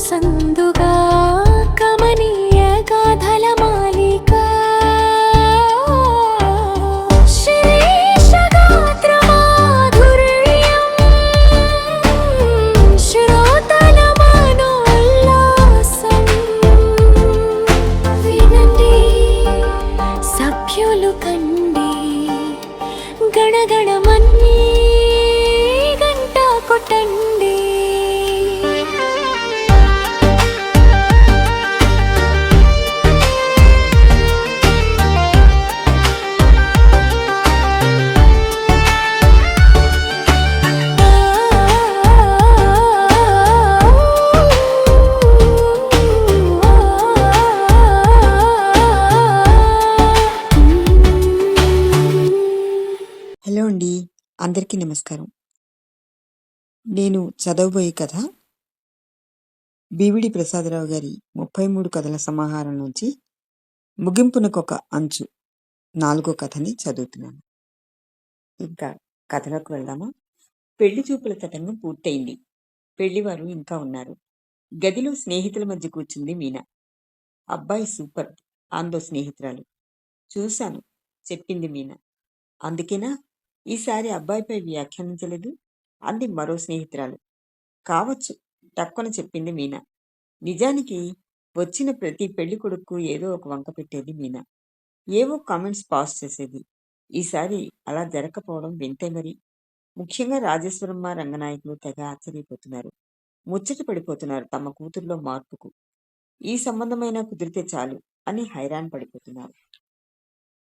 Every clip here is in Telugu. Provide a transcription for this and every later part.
సందుగా కమనీయ గాథల మాలిక శ్రీశగాత్ర మాధుర్యం శ్రోతల మనోల్లాసం వినండి సభ్యులు కండి గణగణమన్నీ గంట కొట్టండి. హలో అండి, అందరికీ నమస్కారం. నేను చదవబోయే కథ బీవిడి ప్రసాదరావు గారి 33 కథల సమాహారం నుంచి ముగింపునకొక అంచు 4వ కథని చదువుతున్నాను. ఇంకా కథలోకి వెళ్దామా? పెళ్లి చూపుల తతంగం పూర్తయింది. పెళ్లివారు ఇంకా ఉన్నారు. గదిలో స్నేహితుల మధ్య కూర్చుంది మీనా. అబ్బాయి సూపర్ అందో స్నేహితురాలు. చూశాను చెప్పింది మీనా. అందుకేనా ఈసారి అబ్బాయిపై వ్యాఖ్యానించలేదు అంది మరో స్నేహితురాలు. కావచ్చు టక్కున చెప్పింది మీనా. నిజానికి వచ్చిన ప్రతి పెళ్లి కొడుకు ఏదో ఒక వంక పెట్టేది మీనా. ఏవో కామెంట్స్ పాస్ చేసేది. ఈసారి అలా జరగకపోవడం వింతే మరి. ముఖ్యంగా రాజేశ్వరమ్మ రంగనాయకులు తెగ ఆశ్చర్యపోతున్నారు. ముచ్చట పడిపోతున్నారు తమ కూతుర్లో మార్పుకు. ఈ సంబంధమైనా కుదిరితే చాలు అని హైరాన్ పడిపోతున్నారు.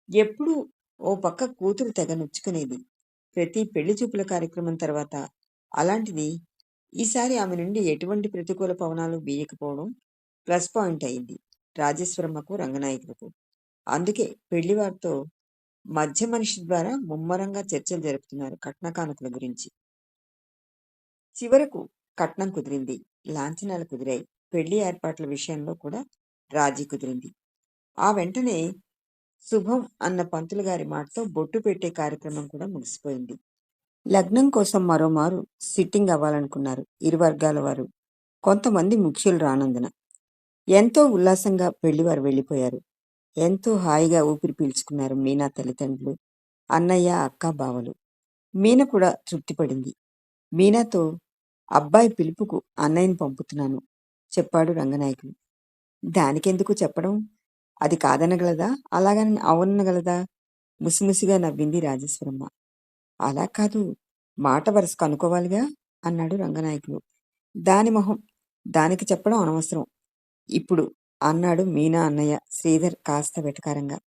ఎప్పుడూ ఓ పక్క కూతురు తెగ నొచ్చుకునేది ప్రతి పెళ్లి చూపుల కార్యక్రమం తర్వాత. అలాంటిది ఈసారి ఆమె నుండి ఎటువంటి ప్రతికూల పవనాలు వీయకపోవడం ప్లస్ పాయింట్ అయింది రాజేశ్వరమ్మకు రంగనాయకులకు. అందుకే పెళ్లివారితో మధ్య మనిషి ద్వారా ముమ్మరంగా చర్చలు జరుపుతున్నారు కట్న కానుకల గురించి. చివరకు కట్నం కుదిరింది, లాంఛనాలు కుదిరాయి. పెళ్లి ఏర్పాట్ల విషయంలో కూడా రాజీ కుదిరింది. ఆ వెంటనే శుభం అన్న పంతులు గారి మాటతో బొట్టు పెట్టే కార్యక్రమం కూడా ముగిసిపోయింది. లగ్నం కోసం మరోమారు సిట్టింగ్ అవ్వాలనుకున్నారు ఇరు వర్గాల వారు. కొంతమంది ముఖ్యులు రానందున ఎంతో ఉల్లాసంగా పెళ్లివారు వెళ్ళిపోయారు. ఎంతో హాయిగా ఊపిరి పీల్చుకున్నారు మీనా తల్లిదండ్రులు, అన్నయ్య, అక్క, బావలు. మీన కూడా తృప్తిపడింది. మీనాతో అబ్బాయి పిలుపుకు అన్నయ్యని పంపుతున్నాను చెప్పాడు రంగనాయకులు. దానికెందుకు చెప్పడం, అది కాదనగలదా, అలాగని అవునగలదా? ముసిముసిగా నవ్వింది రాజేశ్వరమ్మ. అలా కాదు, మాట వరుసకు అనుకోవాలిగా అన్నాడు రంగనాయకులు. దాని మొహం, దానికి చెప్పడం అనవసరం ఇప్పుడు అన్నాడు మీనా అన్నయ్య శ్రీధర్ కాస్త వెటకారంగా.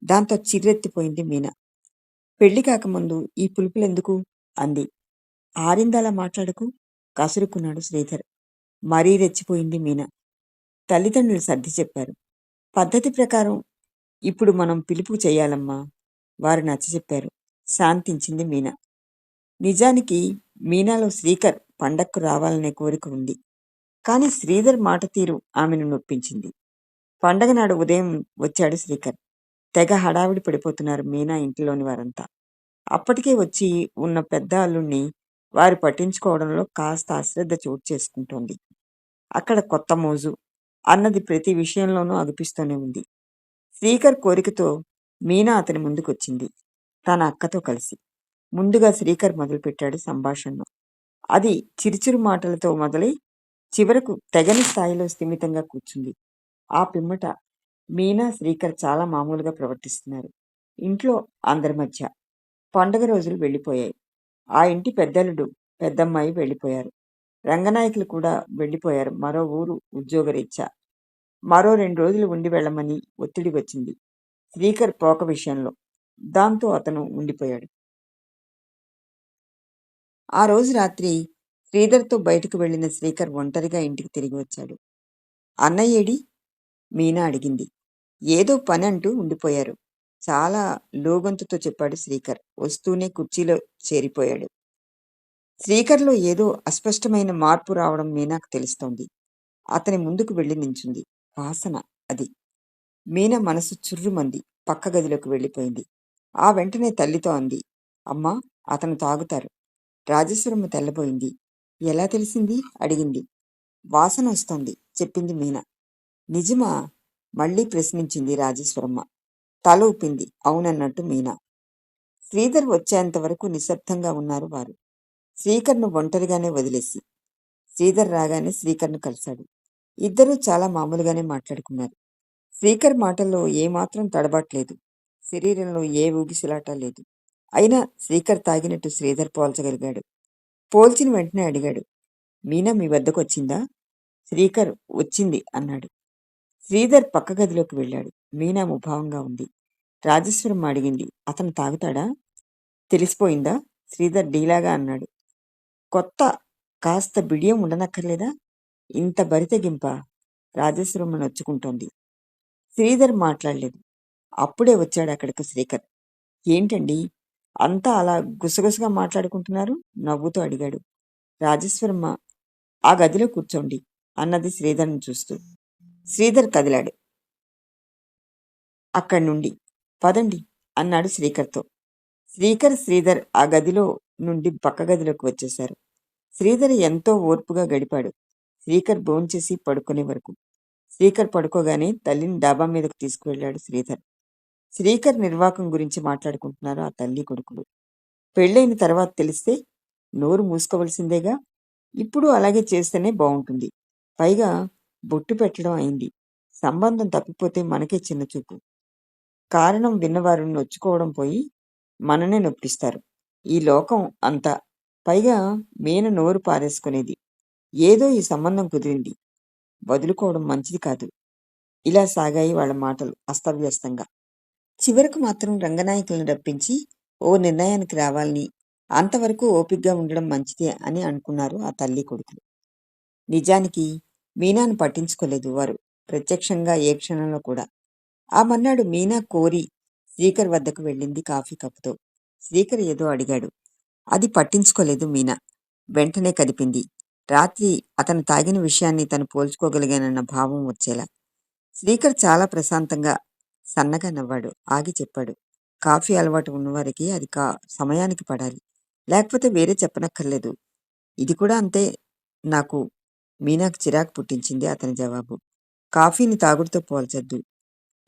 దాంతో చిర్రెత్తిపోయింది మీనా. పెళ్లి కాకముందు ఈ పులుపులెందుకు అంది. ఆరిందలా మాట్లాడకు కసురుకున్నాడు శ్రీధర్. మరీ రెచ్చిపోయింది మీనా. తల్లిదండ్రులు సర్ది చెప్పారు. పద్ధతి ప్రకారం ఇప్పుడు మనం పిలుపు చెయ్యాలమ్మా, వారు నచ్చ చెప్పారు శాంతించింది మీనా. నిజానికి మీనాలో శ్రీకర్ పండక్కు రావాలనే కోరిక ఉంది. కానీ శ్రీధర్ మాట తీరు ఆమెను నొప్పించింది. పండగ నాడు ఉదయం వచ్చాడు శ్రీకర్. తెగ హడావిడి పడిపోతున్నారు మీనా ఇంటిలోని వారంతా. అప్పటికే వచ్చి ఉన్న పెద్ద అల్లుణ్ణి వారు పట్టించుకోవడంలో కాస్త అశ్రద్ధ చోటు చేసుకుంటోంది. అక్కడ కొత్త మోజు అన్నది ప్రతి విషయంలోనూ అగుపిస్తూనే ఉంది. శ్రీకర్ కోరికతో మీనా అతని ముందుకొచ్చింది తన అక్కతో కలిసి. ముందుగా శ్రీకర్ మొదలుపెట్టాడు సంభాషణను. అది చిరుచిరు మాటలతో మొదలై చివరకు తెగని స్థాయిలో స్థిమితంగా కూర్చుంది. ఆ పిమ్మట మీనా శ్రీకర్ చాలా మామూలుగా ప్రవర్తిస్తున్నారు ఇంట్లో అందరి మధ్య. పండుగ రోజులు వెళ్ళిపోయాయి. ఆ ఇంటి పెద్దలుడు పెద్దమ్మాయి వెళ్ళిపోయారు. రంగనాయకులు కూడా వెళ్ళిపోయారు మరో ఊరు ఉద్యోగరీత్యా. మరో 2 రోజులు ఉండి వెళ్ళమని ఒత్తిడి వచ్చింది శ్రీకర్ పోక విషయంలో. దాంతో అతను ఉండిపోయాడు. ఆ రోజు రాత్రి శ్రీధర్తో బయటకు వెళ్లిన శ్రీకర్ ఒంటరిగా ఇంటికి తిరిగి వచ్చాడు. అన్నయ్యేడి? మీనా అడిగింది. ఏదో పని అంటూ ఉండిపోయారు. చాలా లోగొంతుతో చెప్పాడు శ్రీకర్. వస్తూనే కుర్చీలో చేరిపోయాడు. శ్రీకర్లో ఏదో అస్పష్టమైన మార్పు రావడం మీనాకు తెలుస్తోంది. అతని ముందుకు వెళ్లి నించుంది. వాసన అది. మీనా మనసు చుర్రుమంది. పక్క గదిలోకి వెళ్ళిపోయింది. ఆ వెంటనే తల్లితో అంది. అమ్మా, అతను తాగుతారు. రాజేశ్వరమ్మ తెల్లబోయింది. ఎలా తెలిసింది? అడిగింది. వాసన వస్తోంది చెప్పింది మీనా. నిజమా? మళ్ళీ ప్రశ్నించింది రాజేశ్వరమ్మ. తల ఊపింది అవునన్నట్టు మీనా. శ్రీధర్ వచ్చేంత వరకు నిశ్శబ్దంగా ఉన్నారు వారు. శ్రీకర్ను ఒంటరిగానే వదిలేసి. శ్రీధర్ రాగానే శ్రీకర్ను కలిశాడు. ఇద్దరూ చాలా మామూలుగానే మాట్లాడుకున్నారు. శ్రీకర్ మాటల్లో ఏమాత్రం తడబాట్లేదు. శరీరంలో ఏ ఊగిసలాట లేదు. అయినా శ్రీకర్ తాగినట్టు శ్రీధర్ పోల్చగలిగాడు. పోల్చిన వెంటనే అడిగాడు. మీనా మీ వద్దకు వచ్చిందా? శ్రీకర్ వచ్చింది అన్నాడు. శ్రీధర్ పక్క గదిలోకి వెళ్ళాడు. మీనా ముభావంగా ఉంది. రాజేశ్వరమ్మ అడిగింది. అతను తాగుతాడా? తెలిసిపోయిందా? శ్రీధర్ డీలాగా అన్నాడు. కొత్త కాస్త బిడియం ఉండనక్కర్లేదా? ఇంత బరితెగింప? రాజేశ్వరమ్మ నొచ్చుకుంటోంది. శ్రీధర్ మాట్లాడలేదు. అప్పుడే వచ్చాడు అక్కడికి శ్రీకర్. ఏంటండి అంతా అలా గుసగుసగా మాట్లాడుకుంటున్నారు? నవ్వుతూ అడిగాడు. రాజేశ్వరమ్మ ఆ గదిలో కూర్చోండి అన్నది శ్రీధర్ని చూస్తూ. శ్రీధర్ కదిలాడు అక్కడి నుండి. పదండి అన్నాడు శ్రీకర్తో. శ్రీధర్ ఆ గదిలో నుండి పక్క గదిలోకి వచ్చేశారు. శ్రీధర్ ఎంతో ఓర్పుగా గడిపాడు. శ్రీకర్ భోంచేసి పడుకునే వరకు. శ్రీకర్ పడుకోగానే తల్లిని డాబా మీదకు తీసుకువెళ్ళాడు శ్రీధర్. శ్రీకర్ నిర్వాకం గురించి మాట్లాడుకుంటున్నారు ఆ తల్లి కొడుకులు. పెళ్ళైన తర్వాత తెలిస్తే నోరు మూసుకోవలసిందేగా. ఇప్పుడు అలాగే చేస్తేనే బాగుంటుంది. పైగా బొట్టు పెట్టడం అయింది. సంబంధం తప్పిపోతే మనకే చిన్నచూపు. కారణం విన్నవారు నొచ్చుకోవడం పోయి మననే నొప్పిస్తారు. ఈ లోకం అంతా. పైగా మీన నోరు పారేసుకునేది. ఏదో ఈ సంబంధం కుదిరింది. వదులుకోవడం మంచిది కాదు. ఇలా సాగాయి వాళ్ళ మాటలు అస్తవ్యస్తంగా. చివరకు మాత్రం రంగనాయకులను రప్పించి ఓ నిర్ణయానికి రావాలని, అంతవరకు ఓపిగ్గా ఉండడం మంచిదే అని అనుకున్నారు ఆ తల్లి కొడుకులు. నిజానికి మీనాను పట్టించుకోలేదు వారు ప్రత్యక్షంగా ఏ క్షణంలో కూడా. ఆ మర్నాడు మీనా కోరి శ్రీకర్ వద్దకు వెళ్ళింది కాఫీ కప్పుతో. శ్రీకర్ ఏదో అడిగాడు. అది పట్టించుకోలేదు మీనా. వెంటనే కదిపింది. రాత్రి అతను తాగిన విషయాన్ని తను పోల్చుకోగలిగానన్న భావం వచ్చేలా. శ్రీకర్ చాలా ప్రశాంతంగా సన్నగా నవ్వాడు. ఆగి చెప్పాడు. కాఫీ అలవాటు ఉన్నవారికి అది సమయానికి పడాలి. లేకపోతే వేరే చెప్పనక్కర్లేదు. ఇది కూడా అంతే. నాకు మీనాకు చిరాకు పుట్టించింది అతని జవాబు. కాఫీని తాగుడుతో పోల్చొద్దు.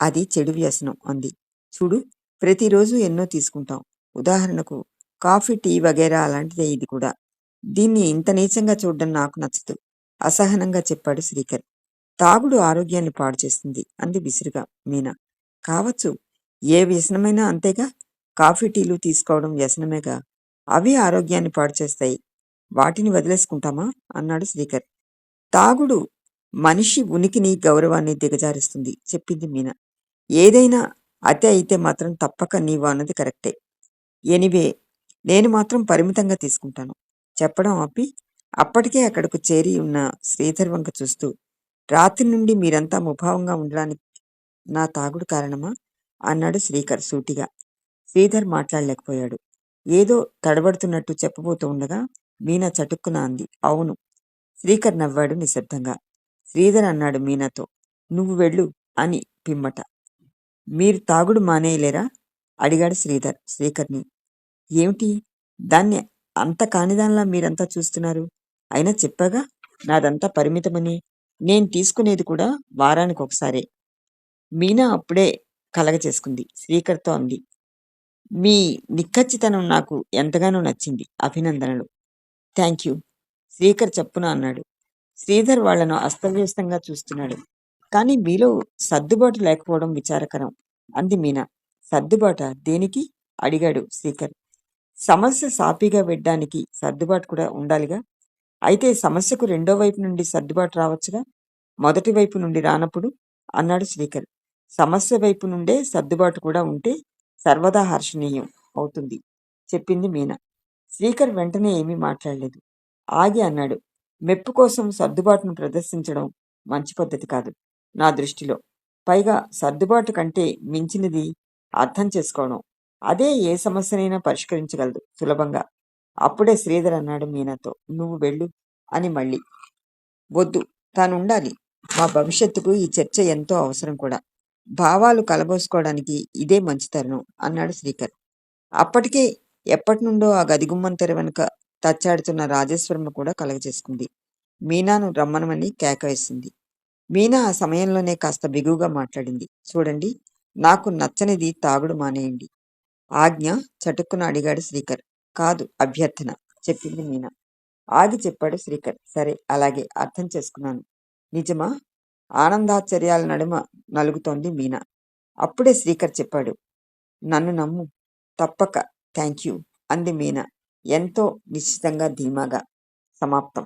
అది చెడు వ్యసనం అంది. చూడు, ప్రతిరోజు ఎన్నో తీసుకుంటాం. ఉదాహరణకు కాఫీ, టీ వగైరా అలాంటిదే ఇది కూడా. దీన్ని ఇంత నీచంగా చూడడం నాకు నచ్చదు అసహనంగా చెప్పాడు శ్రీకర్. తాగుడు ఆరోగ్యాన్ని పాడు చేస్తుంది అంది విసురుగా మీనా. కావచ్చు, ఏ వ్యసనమైనా అంతేగా. కాఫీ, టీలు తీసుకోవడం వ్యసనమేగా. అవి ఆరోగ్యాన్ని పాడు చేస్తాయి. వాటిని వదిలేసుకుంటామా అన్నాడు శ్రీకర్. తాగుడు మనిషి ఉనికిని, గౌరవాన్ని దిగజారుస్తుంది చెప్పింది మీనా. ఏదైనా అతి అయితే మాత్రం తప్పక నీవు అన్నది కరెక్టే. ఎనివే, నేను మాత్రం పరిమితంగా తీసుకుంటాను. చెప్పడం ఆపి అప్పటికే అక్కడకు చేరి ఉన్న శ్రీధర్ వంక చూస్తూ, రాత్రి నుండి మీరంతా ముభావంగా ఉండడానికి నా తాగుడు కారణమా అన్నాడు శ్రీకర్ సూటిగా. శ్రీధర్ మాట్లాడలేకపోయాడు. ఏదో తడబడుతున్నట్టు చెప్పబోతూ ఉండగా మీనా చటుక్కున అంది. అవును. శ్రీకర్ నవ్వాడు నిశ్శబ్దంగా. శ్రీధర్ అన్నాడు మీనాతో, నువ్వు వెళ్ళు అని పిమ్మట. మీరు తాగుడు మానేయలేరా అడిగాడు శ్రీధర్ శ్రీకర్ని. ఏమిటి దాన్ని అంత కానిదానిలా మీరంతా చూస్తున్నారు? అయినా చెప్పాగా నాదంతా పరిమితమని. నేను తీసుకునేది కూడా వారానికి ఒకసారే. మీనా అప్పుడే కలగ చేసుకుంది. శ్రీకర్తో అంది. మీ నిక్కచ్చితనం నాకు ఎంతగానో నచ్చింది. అభినందనలు. థ్యాంక్ యూ శ్రీకర్ చప్పున అన్నాడు. శ్రీధర్ వాళ్లను అస్తవ్యస్తంగా చూస్తున్నాడు. కానీ మీలో సర్దుబాటు లేకపోవడం విచారకరం అంది మీనా. సర్దుబాట దేనికి అడిగాడు శ్రీకర్. సమస్య సాఫీగా వెడ్డానికి సర్దుబాటు కూడా ఉండాలిగా. అయితే సమస్యకు రెండో వైపు నుండి సర్దుబాటు రావచ్చుగా, మొదటి వైపు నుండి రానప్పుడు అన్నాడు శ్రీకర్. సమస్య వైపు నుండే సర్దుబాటు కూడా ఉంటే సర్వదా హర్షణీయం అవుతుంది చెప్పింది మీనా. శ్రీకర్ వెంటనే ఏమీ మాట్లాడలేదు. ఆగి అన్నాడు, మెప్పు కోసం సర్దుబాటును ప్రదర్శించడం మంచి పద్ధతి కాదు నా దృష్టిలో. పైగా సర్దుబాటు కంటే మించినది అర్థం చేసుకోవడం. అదే ఏ సమస్యనైనా పరిష్కరించగలదు సులభంగా. అప్పుడే శ్రీధర్ అన్నాడు మీనాతో, నువ్వు వెళ్ళు అని మళ్ళీ. వద్దు, తానుండాలి. మా భవిష్యత్తుకు ఈ చర్చ ఎంతో అవసరం కూడా. భావాలు కలబోసుకోవడానికి ఇదే మంచి తరుణం అన్నాడు శ్రీకర్. అప్పటికే ఎప్పటినుండో ఆ గదిగుమ్మం తెర వెనుక తచ్చాడుతున్న రాజేశ్వరమ్మ కూడా కలగజేసుకుంది. మీనాను రమ్మనమని కేక వేసింది. మీనా ఆ సమయంలోనే కాస్త బిగువుగా మాట్లాడింది. చూడండి, నాకు నచ్చనిది తాగుడు మానేయండి. ఆజ్ఞ చటుక్కున అడిగాడు శ్రీకర్. కాదు, అభ్యర్థన చెప్పింది మీనా. ఆగి చెప్పాడు శ్రీకర్. సరే, అలాగే, అర్థం చేసుకున్నాను. నిజమా? ఆనందాశ్చర్యాల నడుమ నలుగుతోంది మీనా. అప్పుడే శ్రీకర్ చెప్పాడు, నన్ను నమ్ము, తప్పక. థ్యాంక్ యూ అంది మీనా ఎంతో నిశ్చితంగా ధీమాగా. సమాప్తం.